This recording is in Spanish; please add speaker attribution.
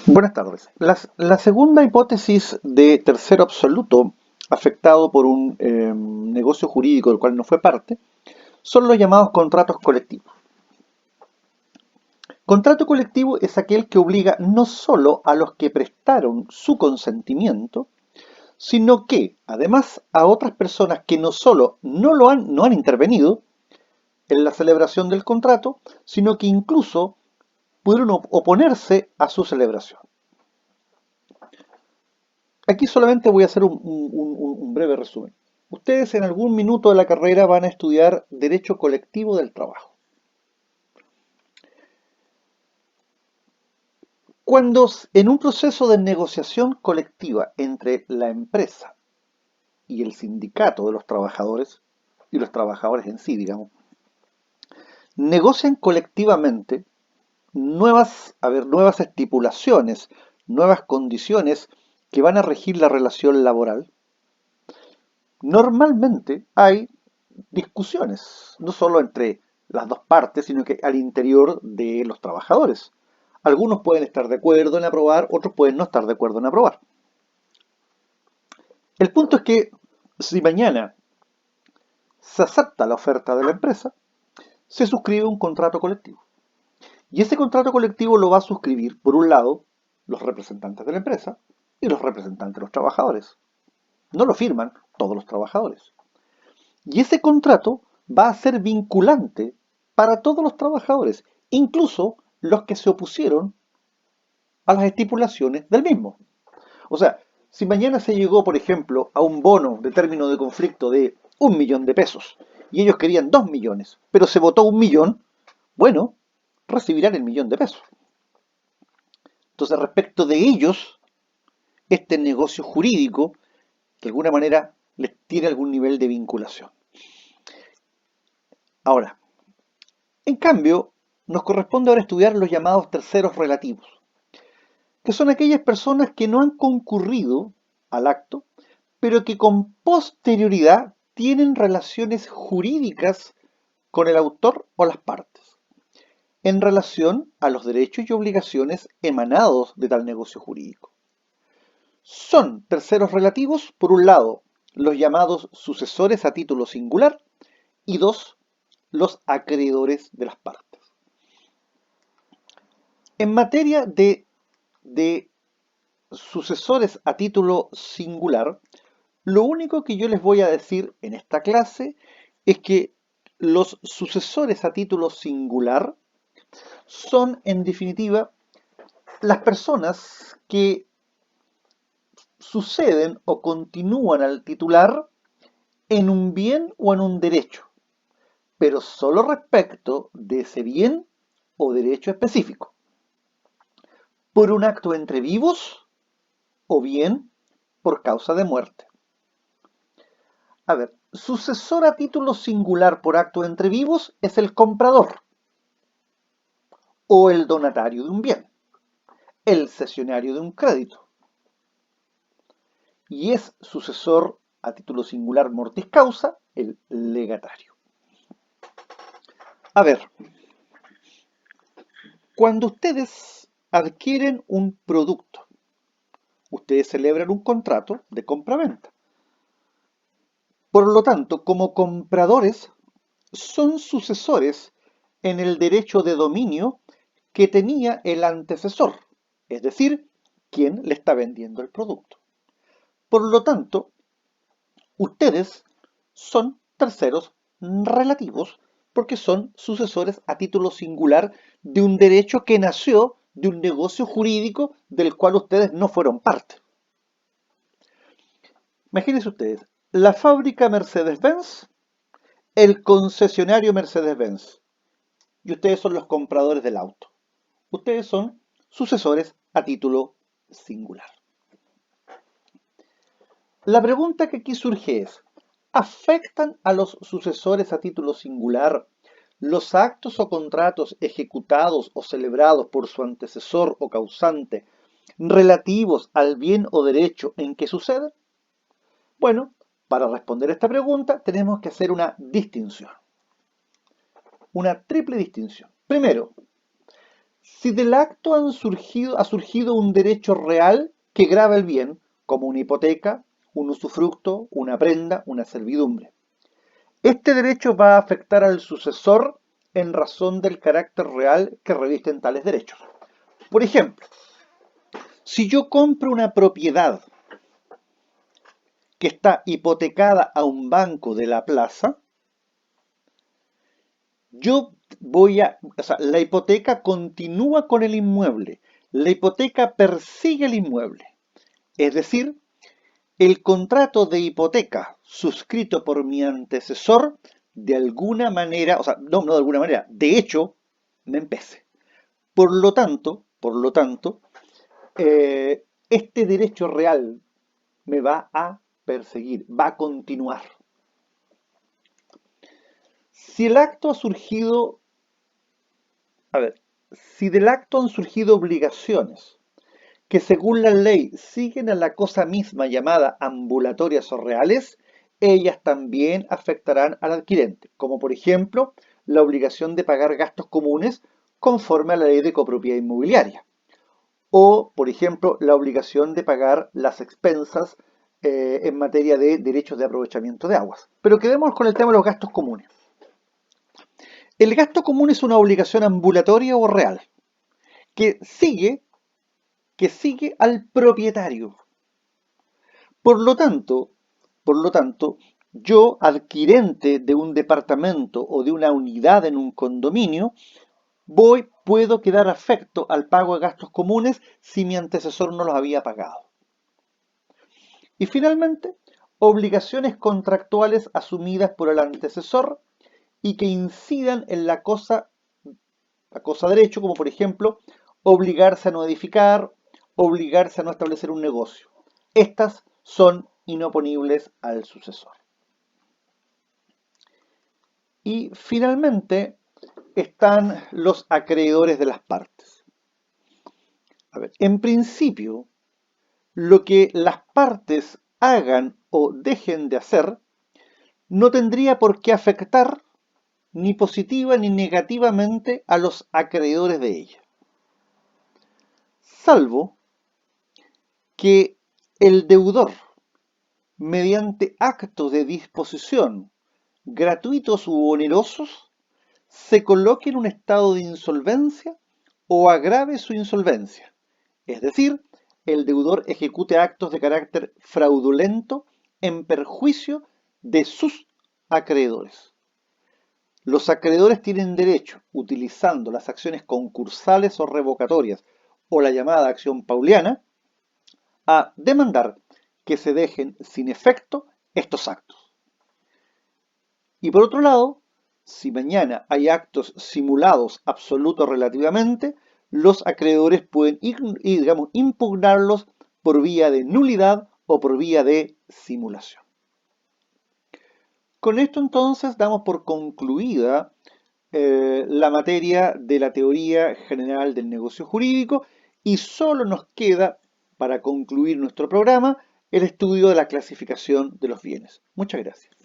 Speaker 1: Buenas tardes. La segunda hipótesis de tercero absoluto afectado por un negocio jurídico del cual no fue parte son los llamados contratos colectivos. Contrato colectivo es aquel que obliga no solo a los que prestaron su consentimiento, sino que además a otras personas que no solo no han intervenido en la celebración del contrato, sino que incluso pudieron oponerse a su celebración. Aquí solamente voy a hacer un breve resumen. Ustedes en algún minuto de la carrera van a estudiar Derecho Colectivo del Trabajo. Cuando en un proceso de negociación colectiva entre la empresa y el sindicato de los trabajadores, y los trabajadores en sí, digamos, negocian colectivamente nuevas estipulaciones, nuevas condiciones que van a regir la relación laboral, normalmente hay discusiones, no solo entre las dos partes, sino que al interior de los trabajadores. Algunos pueden estar de acuerdo en aprobar, otros pueden no estar de acuerdo en aprobar. El punto es que si mañana se acepta la oferta de la empresa, se suscribe un contrato colectivo. Y ese contrato colectivo lo va a suscribir, por un lado, los representantes de la empresa y los representantes de los trabajadores. No lo firman todos los trabajadores. Y ese contrato va a ser vinculante para todos los trabajadores, incluso los que se opusieron a las estipulaciones del mismo. O sea, si mañana se llegó, por ejemplo, a un bono de término de conflicto de 1 millón de pesos y ellos querían 2 millones, pero se votó 1 millón, bueno, recibirán el 1 millón de pesos. Entonces, respecto de ellos, este negocio jurídico, de alguna manera, les tiene algún nivel de vinculación. Ahora, en cambio, nos corresponde ahora estudiar los llamados terceros relativos, que son aquellas personas que no han concurrido al acto, pero que con posterioridad tienen relaciones jurídicas con el autor o las partes, en relación a los derechos y obligaciones emanados de tal negocio jurídico. Son terceros relativos, por un lado, los llamados sucesores a título singular, y dos, los acreedores de las partes. En materia de sucesores a título singular, lo único que yo les voy a decir en esta clase es que los sucesores a título singular son, en definitiva, las personas que suceden o continúan al titular en un bien o en un derecho, pero solo respecto de ese bien o derecho específico, por un acto entre vivos o bien por causa de muerte. A ver, sucesor a título singular por acto entre vivos es el comprador o el donatario de un bien, el cesionario de un crédito. Y es sucesor a título singular mortis causa el legatario. A ver, cuando ustedes adquieren un producto, ustedes celebran un contrato de compra-venta. Por lo tanto, como compradores, son sucesores en el derecho de dominio que tenía el antecesor, es decir, quien le está vendiendo el producto. Por lo tanto, ustedes son terceros relativos porque son sucesores a título singular de un derecho que nació de un negocio jurídico del cual ustedes no fueron parte. Imagínense ustedes, la fábrica Mercedes-Benz, el concesionario Mercedes-Benz, y ustedes son los compradores del auto. Ustedes son sucesores a título singular. La pregunta que aquí surge es, ¿afectan a los sucesores a título singular los actos o contratos ejecutados o celebrados por su antecesor o causante relativos al bien o derecho en que suceden? Bueno, para responder esta pregunta tenemos que hacer una triple distinción. Primero, Si del acto ha surgido un derecho real que grava el bien, como una hipoteca, un usufructo, una prenda, una servidumbre. Este derecho va a afectar al sucesor en razón del carácter real que revisten tales derechos. Por ejemplo, si yo compro una propiedad que está hipotecada a un banco de la plaza, la hipoteca continúa con el inmueble, la hipoteca persigue el inmueble. Es decir, el contrato de hipoteca suscrito por mi antecesor, de alguna manera, no de alguna manera, de hecho, me empece. Este derecho real me va a perseguir, va a continuar. Si el acto ha surgido, si del acto han surgido obligaciones que según la ley siguen a la cosa misma llamada ambulatorias o reales, ellas también afectarán al adquirente, como por ejemplo la obligación de pagar gastos comunes conforme a la ley de copropiedad inmobiliaria, o por ejemplo la obligación de pagar las expensas en materia de derechos de aprovechamiento de aguas. Pero quedemos con el tema de los gastos comunes. El gasto común es una obligación ambulatoria o real que sigue al propietario. Por lo tanto, yo, adquirente de un departamento o de una unidad en un condominio, puedo quedar afecto al pago de gastos comunes si mi antecesor no los había pagado. Y finalmente, obligaciones contractuales asumidas por el antecesor y que incidan en la cosa derecho, como por ejemplo, obligarse a no edificar, obligarse a no establecer un negocio. Estas son inoponibles al sucesor. Y finalmente están los acreedores de las partes. En principio, lo que las partes hagan o dejen de hacer no tendría por qué afectar ni positiva ni negativamente a los acreedores de ella, salvo que el deudor, mediante actos de disposición gratuitos u onerosos, se coloque en un estado de insolvencia o agrave su insolvencia. Es decir, el deudor ejecute actos de carácter fraudulento en perjuicio de sus acreedores. Los acreedores tienen derecho, utilizando las acciones concursales o revocatorias o la llamada acción pauliana, a demandar que se dejen sin efecto estos actos. Y por otro lado, si mañana hay actos simulados absolutos relativamente, los acreedores pueden impugnarlos por vía de nulidad o por vía de simulación. Con esto entonces damos por concluida la materia de la teoría general del negocio jurídico y solo nos queda, para concluir nuestro programa, el estudio de la clasificación de los bienes. Muchas gracias.